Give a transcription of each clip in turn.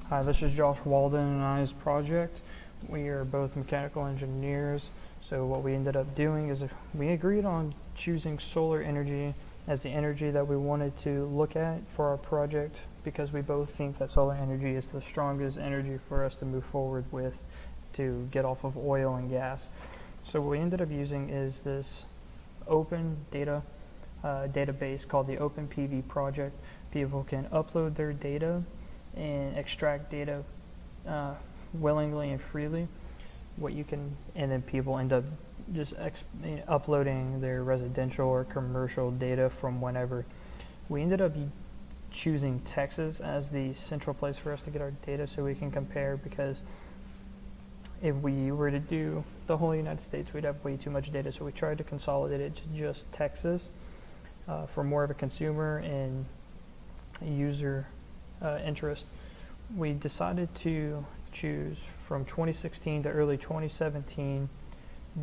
Hi, this is Josh Walden and I's project. We are both mechanical engineers. So what we ended up doing is we agreed on choosing solar energy as the energy that we wanted to look at for our project, because we both think that solar energy is the strongest energy for us to move forward with to get off of oil and gas. So what we ended up using is this open database called the Open PV project. People can upload their data and extract data willingly and freely. And then people end up just uploading their residential or commercial data from whenever. We ended up choosing Texas as the central place for us to get our data so we can compare, because if we were to do the whole United States, we'd have way too much data. So we tried to consolidate it to just Texas for more of a consumer and user interest. We decided to choose from 2016 to early 2017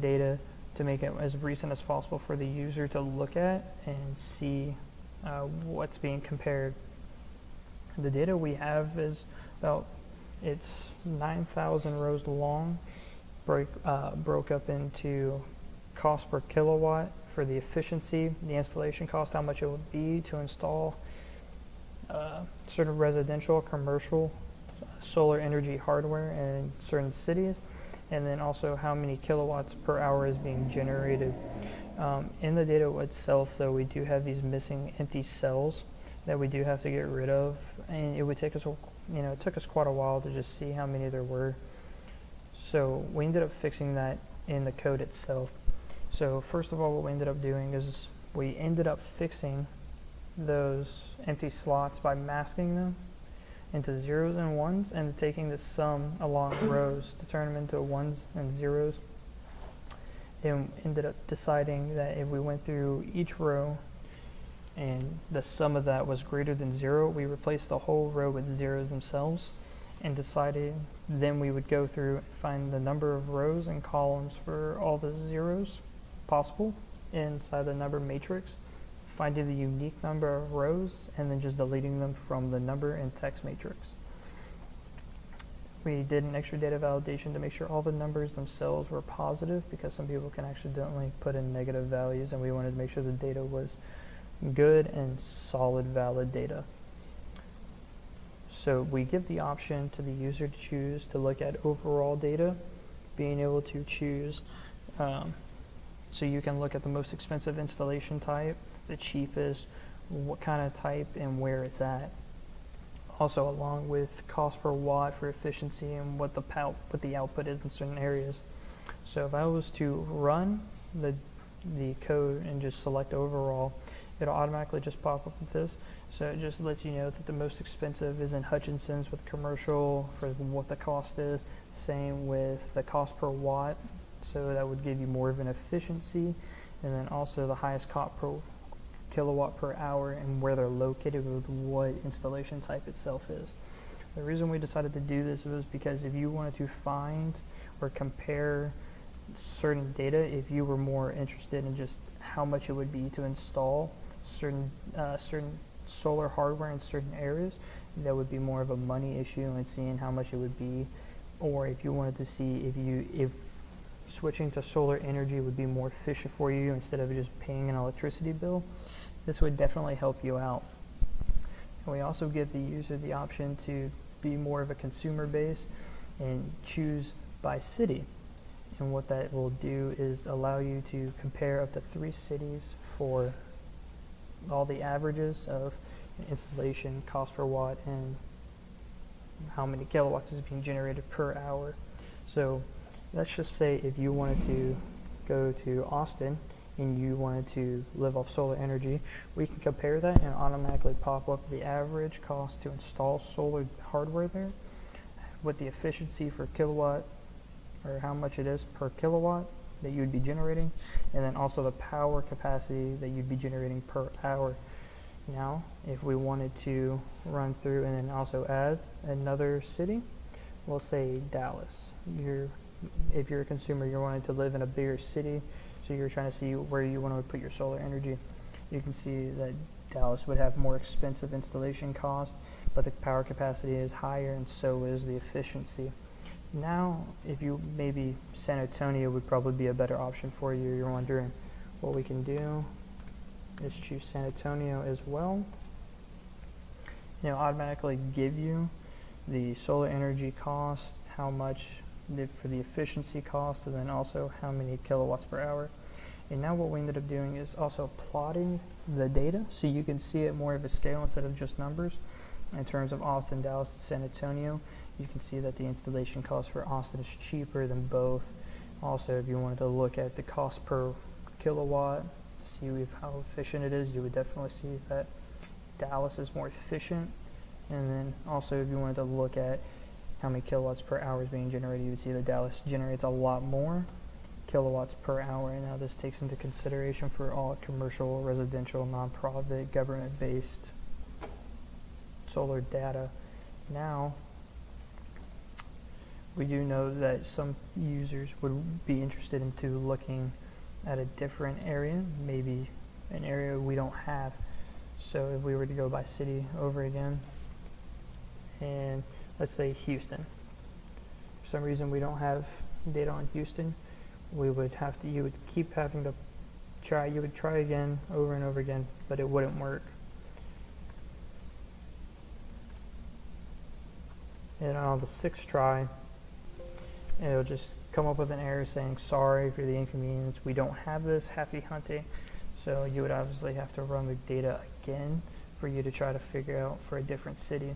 data to make it as recent as possible for the user to look at and see what's being compared. The data we have is it's 9,000 rows long, broke up into cost per kilowatt for the efficiency, the installation cost, how much it would be to install certain residential, commercial solar energy hardware in certain cities, and then also how many kilowatts per hour is being generated. In the data itself, though, we do have these missing empty cells that we do have to get rid of, and it would take us, it took us quite a while to just see how many there were. So we ended up fixing that in the code itself. So first of all, what we ended up doing is we ended up fixing those empty slots by masking them into zeros and ones and taking the sum along rows to turn them into ones and zeros. And ended up deciding that if we went through each row and the sum of that was greater than 0, we replaced the whole row with zeros themselves, and decided then we would go through and find the number of rows and columns for all the zeros possible inside the number matrix, finding the unique number of rows, and then just deleting them from the number and text matrix. We did an extra data validation to make sure all the numbers themselves were positive, because some people can accidentally put in negative values, and we wanted to make sure the data was good and solid, valid data. So we give the option to the user to choose to look at overall data, being able to choose, so you can look at the most expensive installation type, the cheapest, what kind of type, and where it's at. Also, along with cost per watt for efficiency and what the output is in certain areas. So if I was to run the code and just select overall, it'll automatically just pop up with this. So it just lets you know that the most expensive is in Hutchinson's with commercial for what the cost is. Same with the cost per watt. So that would give you more of an efficiency. And then also the highest cost per kilowatt per hour and where they're located with what installation type itself is. The reason we decided to do this was because if you wanted to find or compare certain data, if you were more interested in just how much it would be to install certain solar hardware in certain areas, that would be more of a money issue and seeing how much it would be. Or if you wanted to see if switching to solar energy would be more efficient for you instead of just paying an electricity bill, this would definitely help you out. And we also give the user the option to be more of a consumer base and choose by city. And what that will do is allow you to compare up to 3 cities for all the averages of installation, cost per watt, and how many kilowatts is being generated per hour. So let's just say if you wanted to go to Austin and you wanted to live off solar energy, we can compare that and automatically pop up the average cost to install solar hardware there, with the efficiency for kilowatt, or how much it is per kilowatt that you would be generating, and then also the power capacity that you'd be generating per hour. Now, if we wanted to run through and then also add another city, we'll say Dallas. If you're a consumer, you're wanting to live in a bigger city, so you're trying to see where you want to put your solar energy. You can see that Dallas would have more expensive installation cost, but the power capacity is higher and so is the efficiency. Now, if you maybe San Antonio would probably be a better option for you. You're wondering what we can do is choose San Antonio as well. It'll automatically give you the solar energy cost, how much for the efficiency cost, and then also how many kilowatts per hour. And now what we ended up doing is also plotting the data so you can see it more of a scale instead of just numbers. In terms of Austin, Dallas, and San Antonio, you can see that the installation cost for Austin is cheaper than both. Also, if you wanted to look at the cost per kilowatt to see how efficient it is, you would definitely see that Dallas is more efficient. And then also if you wanted to look at how many kilowatts per hour is being generated, you would see that Dallas generates a lot more kilowatts per hour. And now this takes into consideration for all commercial, residential, nonprofit, government-based solar data. Now, we do know that some users would be interested into looking at a different area, maybe an area we don't have. So if we were to go by city over again, and let's say Houston. For some reason we don't have data on Houston, you would keep having to try, you would try again over and over again, but it wouldn't work. And on the sixth try, it'll just come up with an error saying, sorry for the inconvenience, we don't have this, happy hunting. So you would obviously have to run the data again for you to try to figure out for a different city.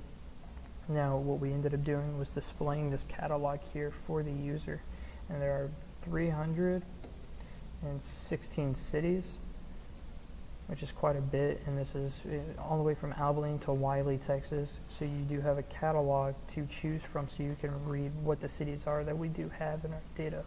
Now what we ended up doing was displaying this catalog here for the user, and there are 316 cities, which is quite a bit, and this is all the way from Abilene to Wiley, Texas. So you do have a catalog to choose from so you can read what the cities are that we do have in our data.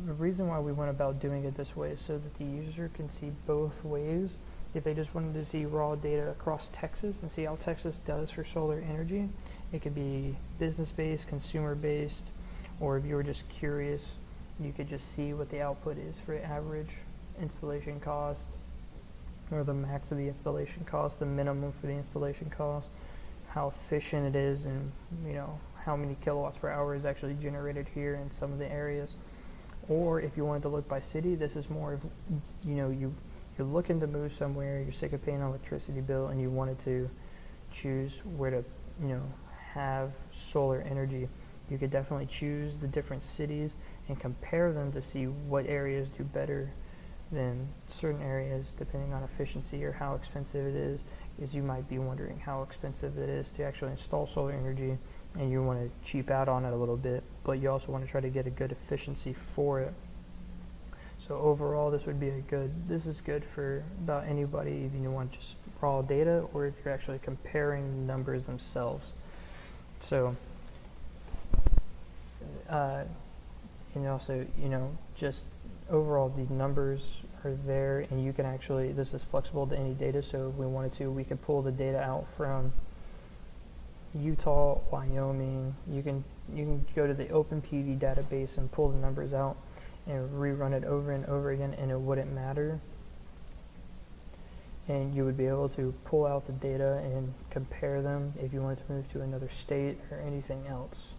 The reason why we went about doing it this way is so that the user can see both ways. If they just wanted to see raw data across Texas and see how Texas does for solar energy, it could be business-based, consumer-based, or if you were just curious, you could just see what the output is for average installation cost, or the max of the installation cost, the minimum for the installation cost, how efficient it is, and how many kilowatts per hour is actually generated here in some of the areas. Or if you wanted to look by city, this is more of, you're looking to move somewhere, you're sick of paying an electricity bill, and you wanted to choose where to, have solar energy. You could definitely choose the different cities and compare them to see what areas do better than certain areas depending on efficiency or how expensive it is, because you might be wondering how expensive it is to actually install solar energy, and you want to cheap out on it a little bit, but you also want to try to get a good efficiency for it. So overall, this is good for about anybody, if you want just raw data or if you're actually comparing numbers themselves. So, and also, just overall the numbers are there, and you can actually, this is flexible to any data, so if we wanted to, we could pull the data out from Utah, Wyoming. You can go to the OpenPV database and pull the numbers out and rerun it over and over again, and it wouldn't matter. And you would be able to pull out the data and compare them if you wanted to move to another state or anything else.